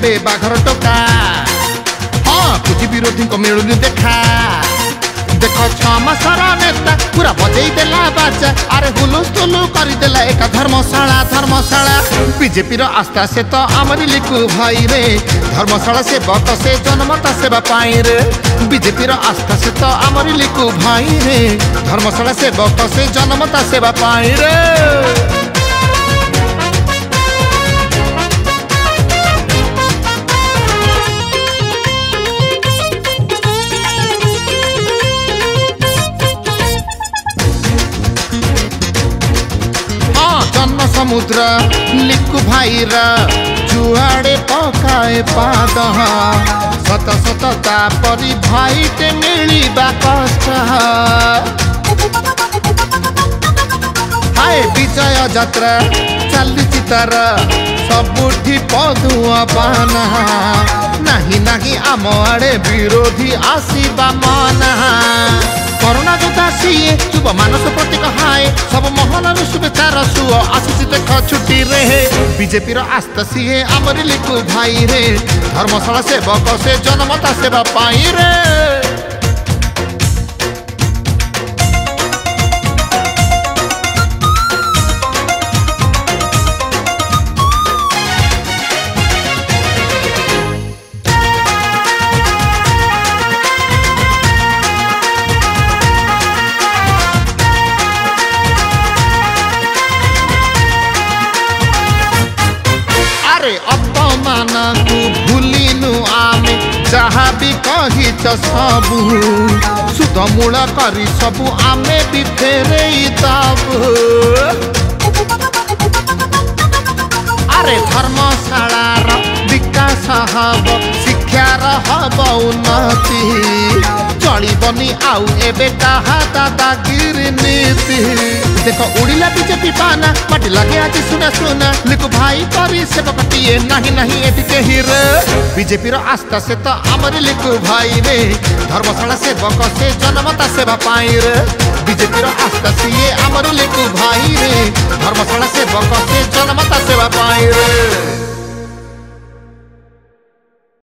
देबे बाघर टोका हाँ कुछ विरोधी को मिलुनी देखा देख 6 मासर नेता पूरा बजई देला बाजा अरे हुलुस तुलु करी देला एक धर्मशाला बीजेपी रो आस्था से तो आमरी लिखु भाई रे धर्मशाला से बक से जनमता सेवा पाई रे बीजेपी रो आस्था से तो आमरी लिखु भाई रे धर्मशाला से बक से जनमता सेवा पाई रे समुद्र लिखु भाई जुआड़े पकाए पाद सत सतता परी भाई ते मिलिबा कष्ट हाय विजय यात्रा चली तार सबुठी पदुआ पाना नहीं आम आड़े विरोधी आसीबा मना करोना जोधा सीए युव मानस प्रतीक हाय सब महल शुभेच्छार सुओ आशीष देख छुट्टी रहे बीजेपी आस्था सीए आमरी लिखु भाई रे धर्मशाला सेवक से जनमता सेवा पाई रे अपमान को भूलिनु आमे जहाँ भी कही सबू सुध मूल करी सबू आमे भी फेरे दबू अरे धर्मशाला विकास हब शिक्षार हब उन्नति चलबनी आउ एबे कहा दादागिरी नीति देख उड़िला बीजेपी पाना माटी लगे आज सुना लिखु भाई करी सेवकटिए नहीं एटिके हीरे बीजेपी आस्था से तो आमरी लिखु भाई रे धर्मशाला सेवक से जनमता सेवा पाई रे बीजेपी आस्था से आमरी लिखु भाई रे धर्मशाला सेवक से जनमता सेवा पाई रे।